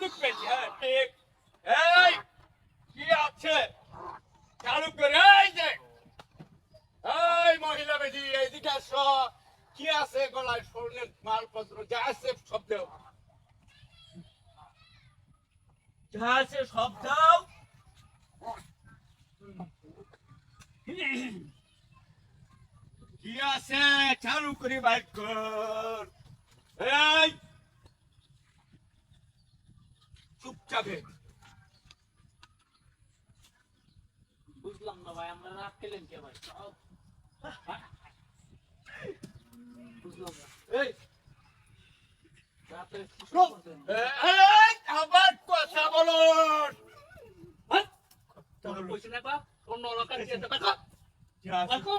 ঠিক পেয়েছি, হ্যাঁ ঠিক। এই কি আছে চালু করে, এই যে এই মহিলা বেদি এইদিকে আসো। কি আছে গলায়, স্বর্ণের মালপত্র যা আছে সব দাও, যা আছে সব দাও। কি আছে চালু করে বাইর কর। এই চুপচাপে। বুঝলাম না ভাই, আমরা রাত খেলেন কে ভাই? বুঝলাম না। এই রাতে কি গো। করতেন? এই আবার কথা বলুন। হ্যাঁ? তোর কইছি না বা অন্য এলাকার কি আছে দেখো। দেখো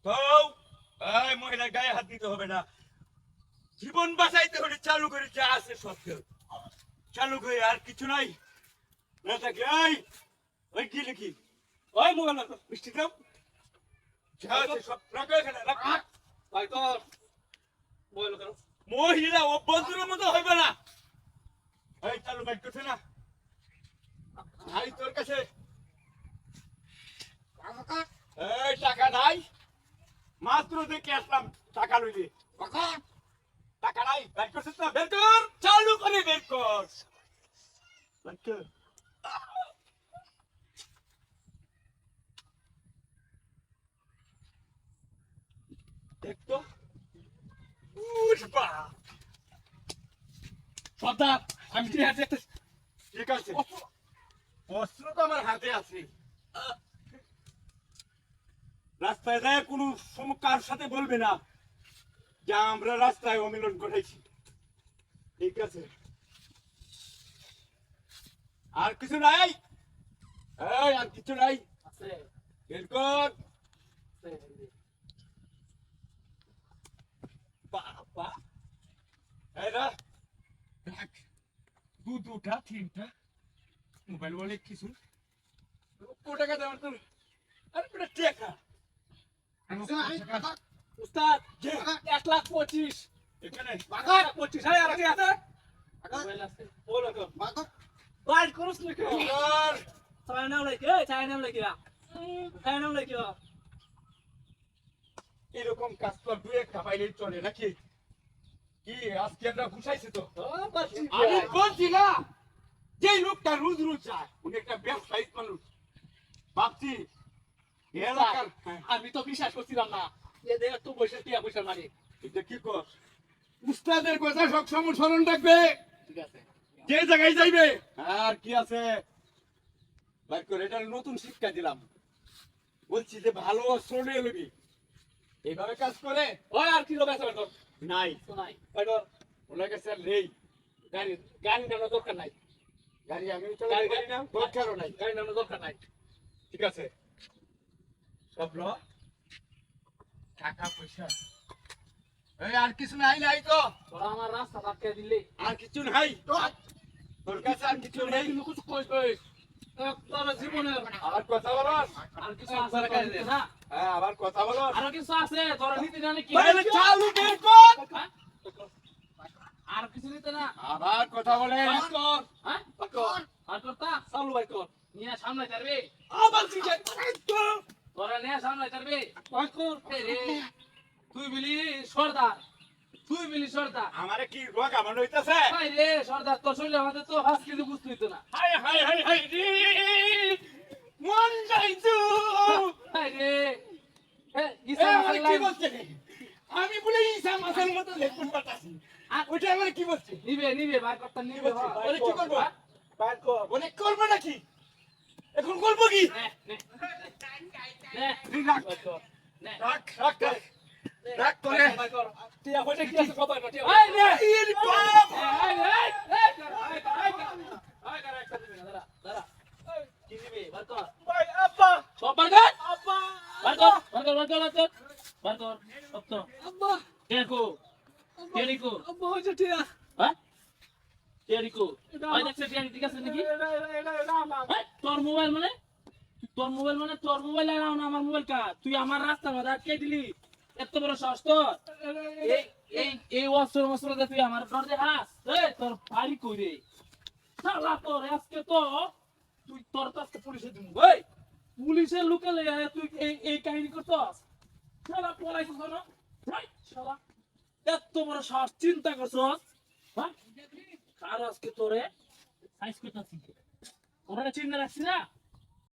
তো এই মহিলার গায়ে হাত দিতে হবে না। জীবন বাঁচাইতে হলে চালু করে যা আছে সব দাও। চালু করে আর কিছু নাই না থাকে। এই ওই কি লিখি, ওই মোবাইল মিষ্টি দাও, যা আছে সব রাখো এখানে রাখ। ভাই তোর বইল করো। মহিলা অভ্যন্তরের মতো হইবে না। এই চালু বাইক করছে না, নাই তোর কাছে এই টাকা নাই, মাত্র দেখে আসলাম টাকা লইলি। টাকা নাই, বাইক করছিস না, বের কর, চালু করে বের কর। বাইক কর। দেখ তো, উঠবা সর্দার, আমি কি হাতে একটা, ঠিক আছে অস্ত্র তো আমার হাতে আছে। রাস্তায় যায় কোনো কার সাথে বলবে না যে আমরা রাস্তায় অমিলন করেছি, ঠিক আছে? আর কিছু নাই, এই আর কিছু নাই, আছে বের কর। আছে। বাবা এরা দেখ, দুটা তিনটা মোবাইল বলে কিছু টাকা দেওয়ার তোর, আরে বেটা টাকা উস্তাদ যে 1,25,000 এখানে 25,000 কি আছে? মোবাইল আছে। বলো তো। বাইর করছ নাকি? কর। চাই নাম লাগি, এই চাই নাম লাগি। চাই নাম লাগি। এরকম কাজ তো দুই একটা পাইলেই চলে নাকি? কি আজকে আমরা ঘুষাইছি তো? আমি বলছি না, যে লোকটা রোজ রোজ যায় উনি একটা ব্যবসায়িক মানুষ, ভাবছি এ এলাকার, হ্যাঁ, আমি তো বিশ্বাস করছিলাম না। এ দেখ তো পয়সা টিয়া পয়সা মারি। এটা কি কর? উস্তাদের কথা সবসময় স্মরণ রাখবে, ঠিক আছে। যে জায়গায় যাইবে। আর কি আছে বাইর করে, এটা নতুন শিক্ষা দিলাম, বলছি যে ভালো অস্ত্র নিয়ে লবি, এইভাবে কাজ করে ওই আর কি লোক আছে বের কর। নাই। তো নাই। বের কর। ওনার কাছে আর নেই গাড়ি গাড়ি নেওয়ার দরকার নাই। গাড়ি, আমি চালাতে পারি না, দরকারও নাই। গাড়ি নেওয়ার দরকার নাই। ঠিক আছে, সব ল, টাকা পয়সা, এই আর কিছু নাই, নাই তো তোরা আমার রাস্তা আটকে দিলি। আর কিছু নাই, তোর কাছে আর কিছু নেই। কিন্তু কিছু কই কই। তোর জীবনের আবার কথা বলস, আর কিছু আছে গাড়িতে না? হ্যাঁ আবার কথা বলস, আরো কিছু আছে, তোরা নিতে জানে কি? তাহলে চালু বের কর। হ্যাঁ? আর কিছু নিতে না? আবার কথা বলে, বাইর কর। হ্যাঁ? বাইর কর। আর করতা? চালু বাইর কর। নিয়ে সামলাইতে পারবি? আবার কি যায়? তোরা নিয়ে সামলাইতে পারবি? বাইর কর। এই রে, তুই বিলি সর্দার। তুই বিলি সর্দার। আমারে কি রোগ আমার হইতাছে? ভাই রে সর্দার, তোর শরীরে আমাদের তো হাত কিছু বুঝতে হইতো না। হাই হাই হাই হাই রে, মন যাইতো। ভাই রে এ এ ইসা আমারে কি মাসাল্লাহ বলছে? আমি বলে ঈসা মাসের মতো লেখুন পাঠাছি, আর ওইটা আমারে কি বলছে? নিবে নিবে বাইর করতে নিবে। ওরে কি করবো? বাইর কর। ওরে করবো নাকি? এখন করবো কি? নে নে নে রাখ বাইর কর। নে রাখ রাখ রাখ, রাখ করে। বাইর কর। টিয়া পয়সা কি আছে কত টিয়া? এই রে, ইর বাপ! এই রে এই কর একটা দিবি না দাঁড়া দাঁড়া। কি দিবি বাইর কর। ভাই আব্বা, সব বাইর কর। আব্বা, বাইর কর বাইর কর বাইর কর বাইর কর। বাইর কর সব তো। আব্বা, দেখো টেরিকো। আব্বা হইছে টিয়া। হ্যাঁ টেরিকো। ওই দেখছ টেরি ঠিক আছে নাকি? এটা আমার। এই, তোর মোবাইল মানে তোর মোবাইল আর আমার মোবাইল কা তুই আমার রাস্তার মধ্যে আটকে দিলি এত বড় সাহস তোর এই এই অস্ত্র মস্ত্র দিয়ে তুই আমার ডর দেখাস তোর বাড়ি কই রে শালা তোর আজকে তো তুই তোর তো আজকে পুলিশে দিবি পুলিশের লোকে লেগে তুই এই কাহিনী করছস শালা পলাইছিস না শালা এত বড় সাহস চিন্তা করছস হ্যাঁ আর আজকে তোরে সাইজ করতেছি তোরা চিন্তা রাখছিস না